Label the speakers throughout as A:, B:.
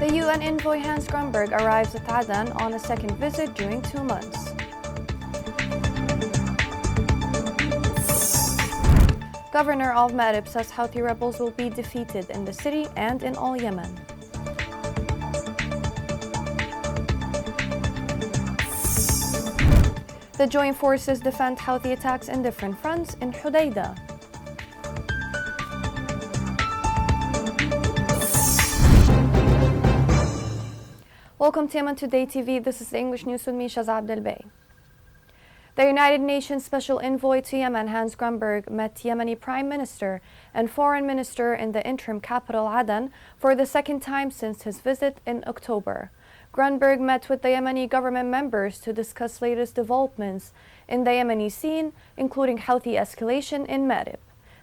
A: The UN envoy Hans Grunberg arrives at Aden on a second visit during 2 months. Governor of Marib says Houthi rebels will be defeated in the city and in all Yemen. The joint forces defend Houthi attacks in different fronts in Hudaydah. Welcome to Yemen Today TV. This is the English News with me, Shazad Abdelbey. The United Nations Special Envoy to Yemen, Hans Grunberg, met Yemeni Prime Minister and Foreign Minister in the interim capital, Aden, for the second time since his visit in October. Grunberg met with the Yemeni government members to discuss latest developments in the Yemeni scene, including Houthi escalation in Marib.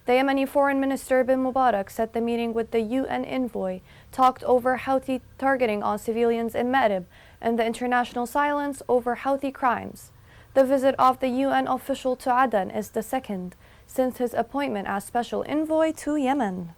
A: The Yemeni Foreign Minister bin Mubarak said the meeting with the UN envoy talked over Houthi targeting on civilians in Marib and the international silence over Houthi crimes. The visit of the UN official to Aden is the second since his appointment as Special Envoy to Yemen.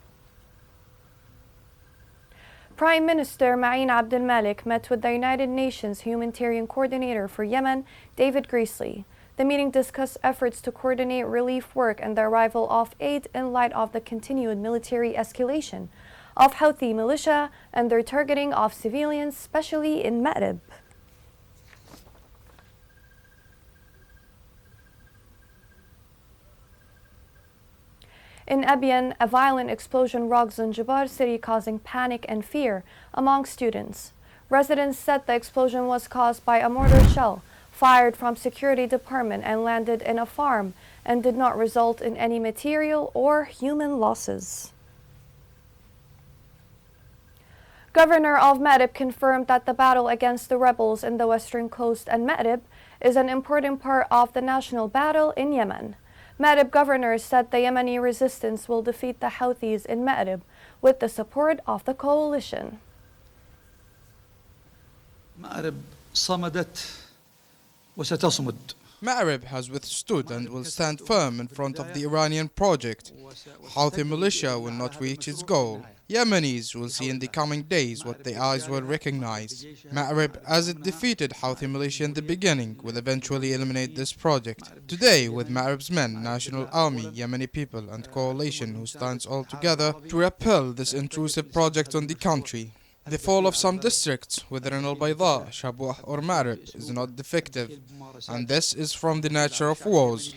A: Prime Minister Ma'in Abdel Malik met with the United Nations Humanitarian Coordinator for Yemen, David Griesley. The meeting discussed efforts to coordinate relief work and the arrival of aid in light of the continued military escalation of Houthi militia and their targeting of civilians, especially in Marib. In Abiyan, a violent explosion rocked Zanzibar city, causing panic and fear among students. Residents said the explosion was caused by a mortar shell fired from security department and landed in a farm and did not result in any material or human losses. Governor of Marib confirmed that the battle against the rebels in the western coast and Marib is an important part of the national battle in Yemen. Marib governor said the Yemeni resistance will defeat the Houthis in Marib with the support of the coalition.
B: Marib صمدت وستصمد.
C: Marib has withstood and will stand firm in front of the Iranian project. Houthi militia will not reach its goal. Yemenis will see in the coming days what their eyes will recognize. Marib, as it defeated Houthi militia in the beginning, will eventually eliminate this project. Today, with Marib's men, National Army, Yemeni people and coalition who stands all together to repel this intrusive project on the country. The fall of some districts, whether in Al-Bayda, Shabwah or Marib, is not defective, and this is from the nature of wars.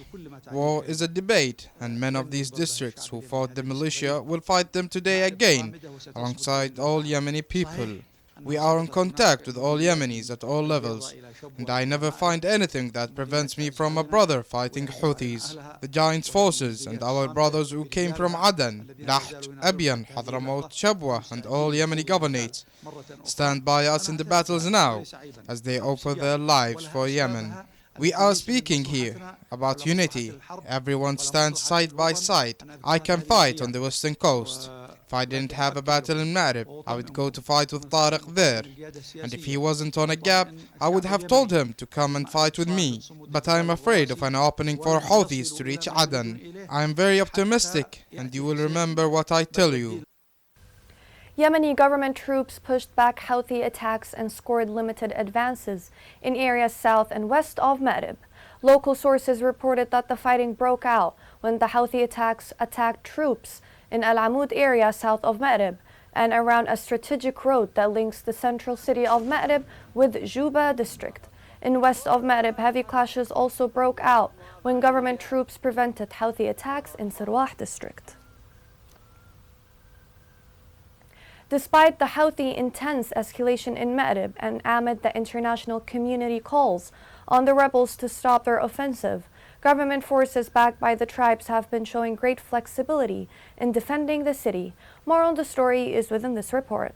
C: War is a debate, and men of these districts who fought the militia will fight them today again, alongside all Yemeni people. We are in contact with all Yemenis at all levels, and I never find anything that prevents me from a brother fighting Houthis, the giant forces, and our brothers who came from Aden, Laht, Abiyan, Hadramaut, Shabwah, and all Yemeni governorates stand by us in the battles now, as they offer their lives for Yemen. We are speaking here about unity. Everyone stands side by side. I can fight on the western coast. If I didn't have a battle in Marib, I would go to fight with Tariq there. And if he wasn't on a gap, I would have told him to come and fight with me. But I am afraid of an opening for Houthis to reach Aden. I am very optimistic, and you will remember what I tell you.
A: Yemeni government troops pushed back Houthi attacks and scored limited advances in areas south and west of Marib. Local sources reported that the fighting broke out when the Houthi attacks attacked troops in Al Amud area south of Marib and around a strategic road that links the central city of Marib with Juba district. In west of Marib, heavy clashes also broke out when government troops prevented Houthi attacks in Sirwah district. Despite the Houthi intense escalation in Marib and amid the international community calls on the rebels to stop their offensive, government forces backed by the tribes have been showing great flexibility in defending the city. More on the story is within this report.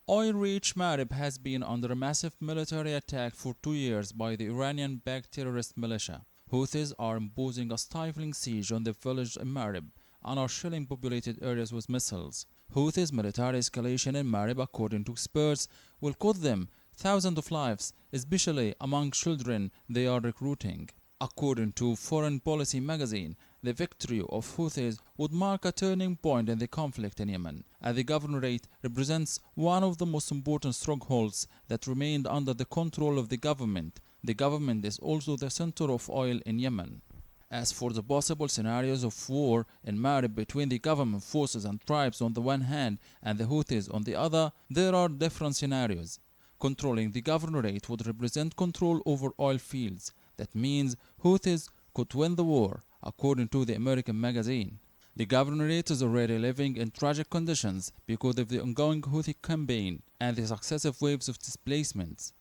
D: Oil-rich Marib has been under a massive military attack for 2 years by the Iranian-backed terrorist militia. Houthis are imposing a stifling siege on the village in Marib and are shelling populated areas with missiles. Houthis' military escalation in Marib, according to experts, will cost them thousands of lives, especially among children they are recruiting. According to Foreign Policy magazine, the victory of Houthis would mark a turning point in the conflict in Yemen, as the governorate represents one of the most important strongholds that remained under the control of the government. The government is also the center of oil in Yemen. As for the possible scenarios of war in Marib between the government forces and tribes on the one hand and the Houthis on the other, there are different scenarios. Controlling the governorate would represent control over oil fields. That means Houthis could win the war, according to the American magazine. The governorate is already living in tragic conditions because of the ongoing Houthi campaign and the successive waves of displacements.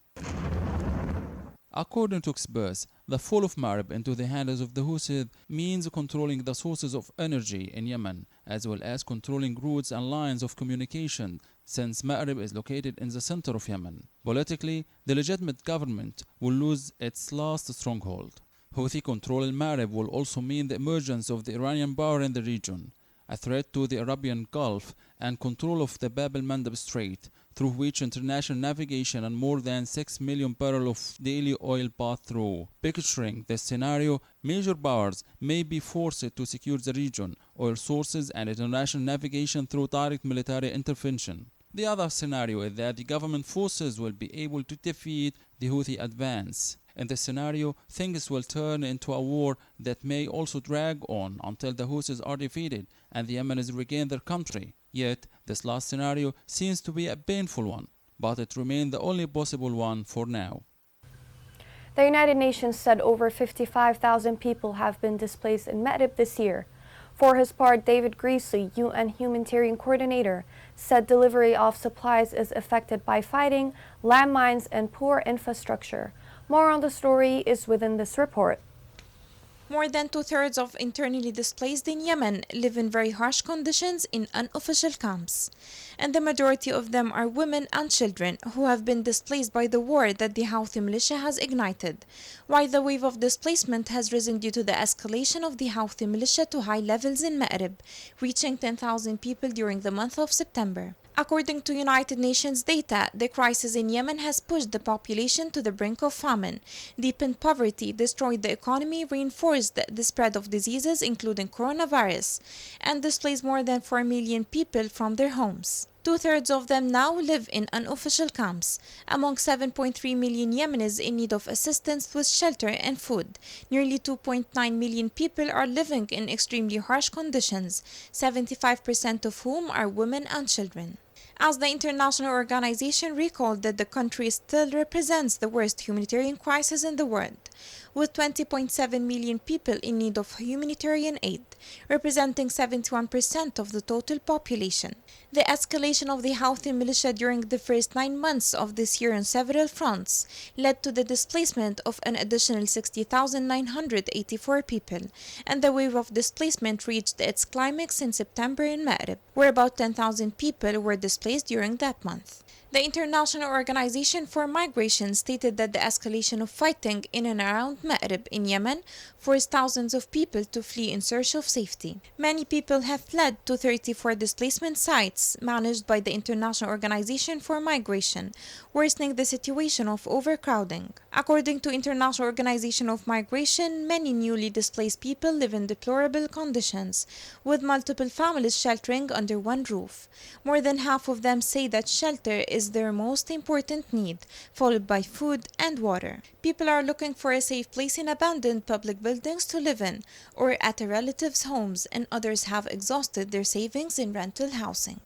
D: According to experts, the fall of Marib into the hands of the Houthis means controlling the sources of energy in Yemen, as well as controlling routes and lines of communication, since Marib is located in the center of Yemen. Politically, the legitimate government will lose its last stronghold. Houthi control in Marib will also mean the emergence of the Iranian power in the region, a threat to the Arabian Gulf, and control of the Bab el-Mandeb Strait, through which international navigation and more than 6 million barrels of daily oil pass through. Picturing this scenario, major powers may be forced to secure the region, oil sources, and international navigation through direct military intervention. The other scenario is that the government forces will be able to defeat the Houthi advance. In this scenario, things will turn into a war that may also drag on until the Houthis are defeated and the Yemenis regain their country. Yet, this last scenario seems to be a painful one, but it remains the only possible one for now.
A: The United Nations said over 55,000 people have been displaced in Marib this year. For his part, David Greasley, UN humanitarian coordinator, said delivery of supplies is affected by fighting, landmines, and poor infrastructure. More on the story is within this report.
E: More than two-thirds of internally displaced in Yemen live in very harsh conditions in unofficial camps, and the majority of them are women and children who have been displaced by the war that the Houthi militia has ignited, while the wave of displacement has risen due to the escalation of the Houthi militia to high levels in Marib, reaching 10,000 people during the month of September. According to United Nations data, the crisis in Yemen has pushed the population to the brink of famine, deepened poverty, destroyed the economy, reinforced the spread of diseases including coronavirus, and displaced more than 4 million people from their homes. Two-thirds of them now live in unofficial camps. Among 7.3 million Yemenis in need of assistance with shelter and food, nearly 2.9 million people are living in extremely harsh conditions, 75% of whom are women and children. As the international organization recalled that the country still represents the worst humanitarian crisis in the world, with 20.7 million people in need of humanitarian aid, representing 71% of the total population. The escalation of the Houthi militia during the first 9 months of this year on several fronts led to the displacement of an additional 60,984 people, and the wave of displacement reached its climax in September in Marib, where about 10,000 people were displaced during that month. The International Organization for Migration stated that the escalation of fighting in and around Marib in Yemen forced thousands of people to flee in search of safety. Many people have fled to 34 displacement sites managed by the International Organization for Migration, worsening the situation of overcrowding. According to International Organization of Migration, many newly displaced people live in deplorable conditions, with multiple families sheltering under one roof. More than half of them say that shelter is their most important need, followed by food and water. People are looking for a safe place in abandoned public buildings to live in, or at a relative's homes, and others have exhausted their savings in rental housing.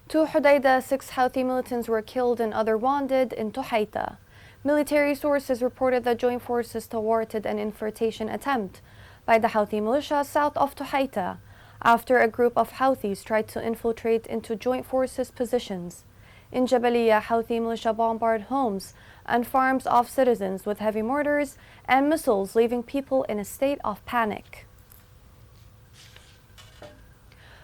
A: Two Hudaydah, 6 Houthi militants were killed and other wounded in Tuhaita. Military sources reported that joint forces thwarted an infiltration attempt by the Houthi militia south of Tuhaita after a group of Houthis tried to infiltrate into joint forces positions. In Jabaliyah, Houthi militia bombarded homes and farms of citizens with heavy mortars and missiles, leaving people in a state of panic.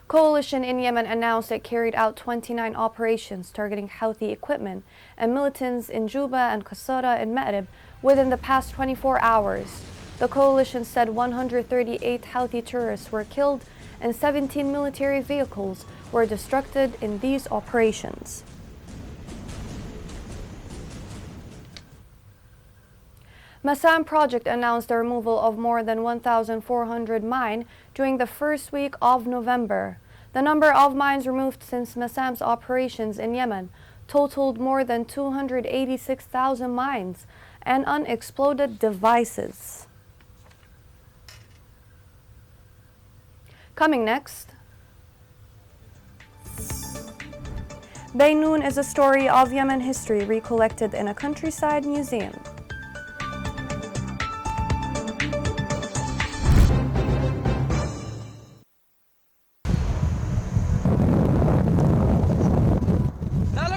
A: Coalition in Yemen announced it carried out 29 operations targeting Houthi equipment and militants in Juba and Qasara and Ma'rib within the past 24 hours. The coalition said 138 Houthi tourists were killed and 17 military vehicles were destructed in these operations. Massam Project announced the removal of more than 1,400 mines during the first week of November. The number of mines removed since Massam's operations in Yemen totaled more than 286,000 mines and unexploded devices. Coming next, Baynoun is a story of Yemen history recollected in a countryside museum.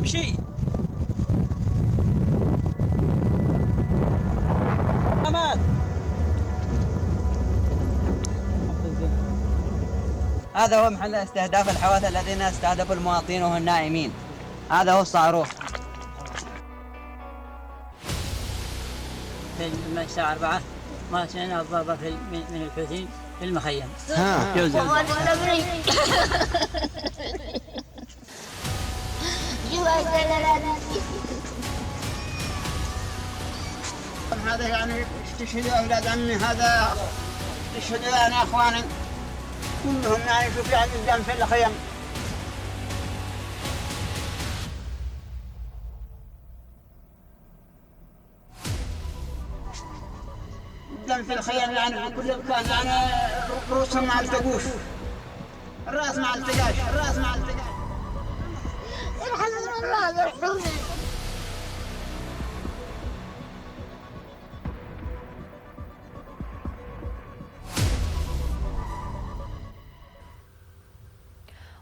F: شيء هذا هو محل استهداف الحواث الذين استهدفوا المواطنين وهم نائمين. هذا هو الصاروخ من الساعة 4 ما سمعنا الضربة من الحوثيين في المخيم. هذا يعني استشهدوا أولاد عمي، هذا استشهدوا يعني أخواني كلهم، يعني شوف يعني الدم في الخيم. الدم في الخيم يعني في كل مكان، يعني رؤوسهم ما التقوش، الرأس ما التقاش، الرأس ما التقاش. الحمد لله يرحمني.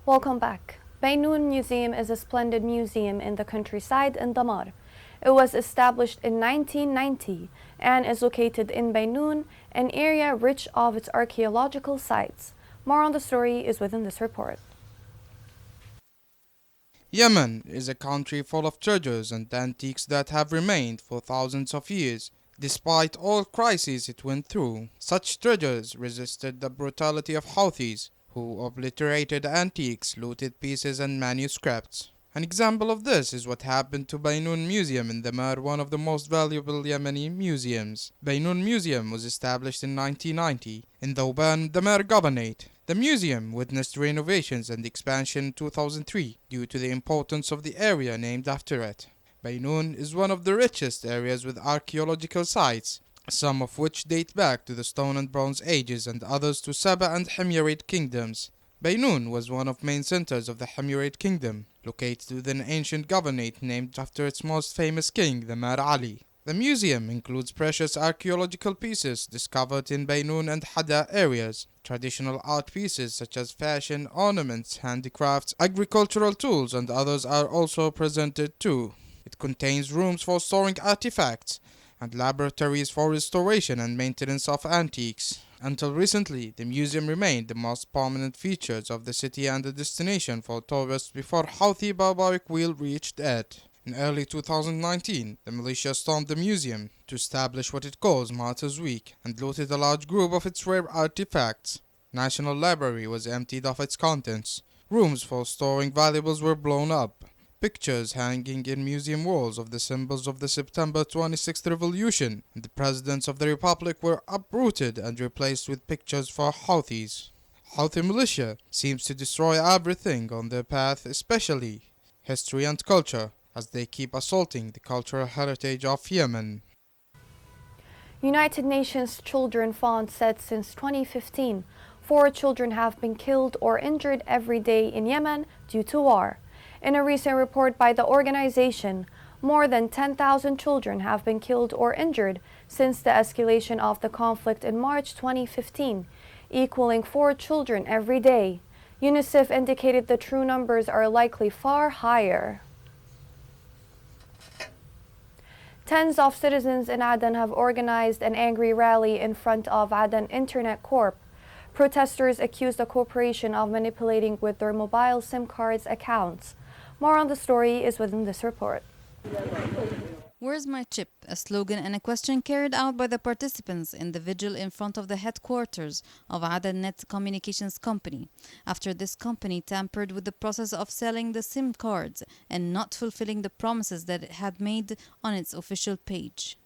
A: Welcome back. Baynoun Museum is a splendid museum in the countryside in Damar. It was established in 1990 and is located in Baynoun, an area rich of its archaeological sites. More on the story is within this report.
C: Yemen is a country full of treasures and antiques that have remained for thousands of years, despite all crises it went through. Such treasures resisted the brutality of Houthis, who obliterated antiques, looted pieces and manuscripts. An example of this is what happened to Baynoun Museum in Damar, one of the most valuable Yemeni museums. Baynoun Museum was established in 1990 in the Uban Damar Governorate. The museum witnessed renovations and expansion in 2003 due to the importance of the area named after it. Baynoun is one of the richest areas with archaeological sites, some of which date back to the Stone and Bronze Ages and others to Saba and Himyarite kingdoms. Baynoun was one of the main centers of the Himyarite kingdom, located within an ancient governorate named after its most famous king, the Mar Ali. The museum includes precious archaeological pieces discovered in Baynoun and Hada areas, traditional art pieces such as fashion, ornaments, handicrafts, agricultural tools, and others are also presented too. It contains rooms for storing artifacts and laboratories for restoration and maintenance of antiques. Until recently, the museum remained the most prominent features of the city and a destination for tourists before Houthi barbaric wheel reached it. In early 2019, the militia stormed the museum to establish what it calls Martyrs Week and looted a large group of its rare artifacts. National Library was emptied of its contents. Rooms for storing valuables were blown up. Pictures hanging in museum walls of the symbols of the September 26th revolution and the presidents of the republic were uprooted and replaced with pictures for Houthis. Houthi militia seems to destroy everything on their path, especially history and culture, as they keep assaulting the cultural heritage of Yemen.
A: United Nations Children Fund said since 2015, 4 children have been killed or injured every day in Yemen due to war. In a recent report by the organization, more than 10,000 children have been killed or injured since the escalation of the conflict in March 2015, equaling 4 children every day. UNICEF indicated the true numbers are likely far higher. Tens of citizens in Aden have organized an angry rally in front of Aden Internet Corp. Protesters accused the corporation of manipulating with their mobile SIM cards accounts. More on the story is within this report.
G: Where's my chip? A slogan and a question carried out by the participants in the vigil in front of the headquarters of AdenNet Communications Company, after this company tampered with the process of selling the SIM cards and not fulfilling the promises that it had made on its official page.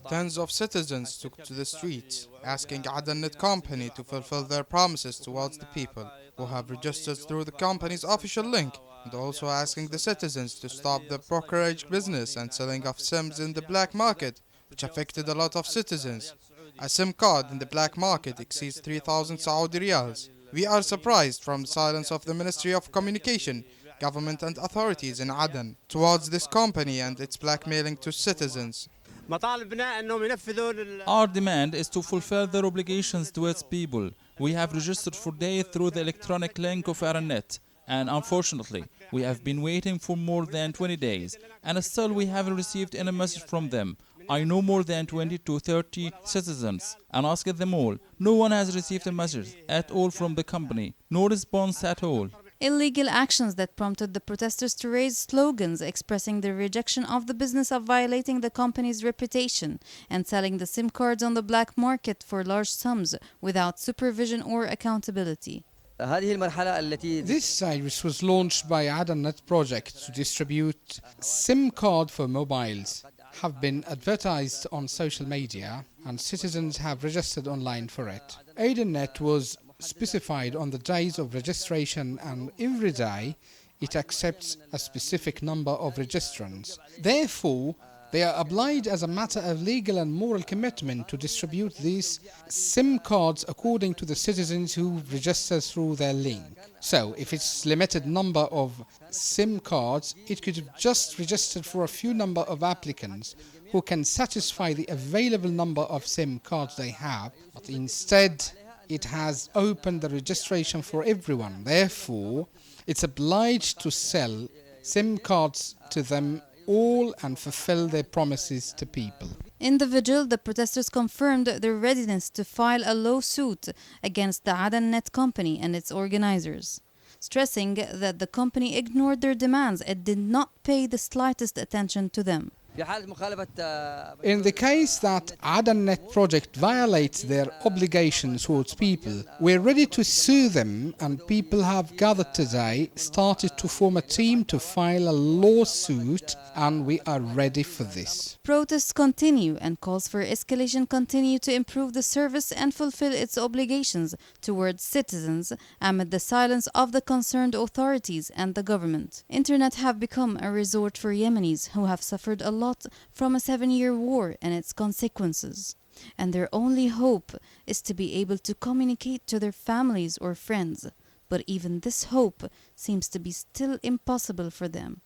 C: Tens of citizens took to the streets, asking AdenNet Company to fulfill their promises towards the people who have registered through the company's official link, and also asking the citizens to stop the brokerage business and selling of SIMs in the black market, which affected a lot of citizens. A SIM card in the black market exceeds 3,000 Saudi riyals. We are surprised from the silence of the Ministry of Communication, government and authorities in Aden towards this company and its blackmailing to citizens.
D: Our demand is to fulfill their obligations to its people. We have registered for days through the electronic link of AdenNet, and unfortunately, we have been waiting for more than 20 days, and still we haven't received any message from them. I know more than 20 to 30 citizens and asked them all. No one has received a message at all from the company, no response at all.
G: Illegal actions that prompted the protesters to raise slogans expressing their rejection of the business of violating the company's reputation and selling the SIM cards on the black market for large sums without supervision or accountability.
H: This service was launched by AdenNet project to distribute SIM card for mobiles, have been advertised on social media, and citizens have registered online for it. AdenNet was specified on the days of registration, and every day it accepts a specific number of registrants. Therefore, they are obliged as a matter of legal and moral commitment to distribute these SIM cards according to the citizens who register through their link. So, if it's limited number of SIM cards, it could have just registered for a few number of applicants who can satisfy the available number of SIM cards they have, but instead it has opened the registration for everyone. Therefore, it's obliged to sell SIM cards to them all and fulfill their promises to people.
G: In the vigil, the protesters confirmed their readiness to file a lawsuit against the AdenNet company and its organizers, stressing that the company ignored their demands and did not pay the slightest attention to them.
H: In the case that AdenNet project violates their obligations towards people, we're ready to sue them, and people have gathered today, started to form a team to file a lawsuit, and we are ready for this.
G: Protests continue and calls for escalation continue to improve the service and fulfill its obligations towards citizens amid the silence of the concerned authorities and the government. Internet have become a resort for Yemenis who have suffered a lot from a 7-year war and its consequences, and their only hope is to be able to communicate to their families or friends, but even this hope seems to be still impossible for them.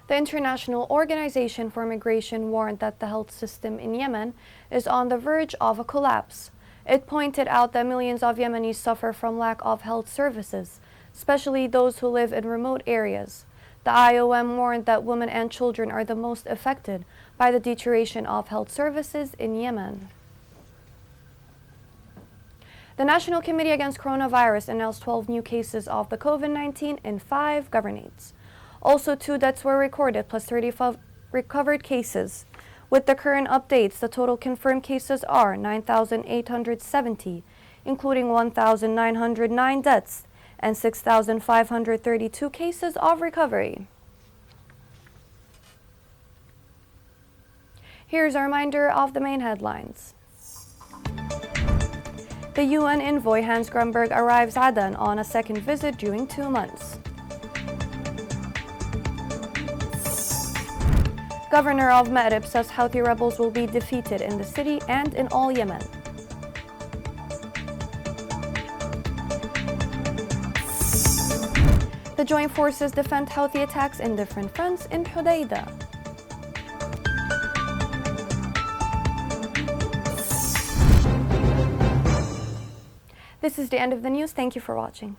A: The International Organization for Migration warned that the health system in Yemen is on the verge of a collapse. It pointed out that millions of Yemenis suffer from lack of health services, especially those who live in remote areas. The IOM warned that women and children are the most affected by the deterioration of health services in Yemen. The National Committee Against Coronavirus announced 12 new cases of the COVID-19 in 5 governorates. Also, 2 deaths were recorded, plus 35 recovered cases. With the current updates, the total confirmed cases are 9,870, including 1,909 deaths and 6,532 cases of recovery. Here's a reminder of the main headlines. The UN envoy Hans Grunberg arrives Aden on a second visit during 2 months. Governor of Ma'rib says Houthi rebels will be defeated in the city and in all Yemen. The joint forces defend Houthi attacks in different fronts in Hodeidah. This is the end of the news. Thank you for watching.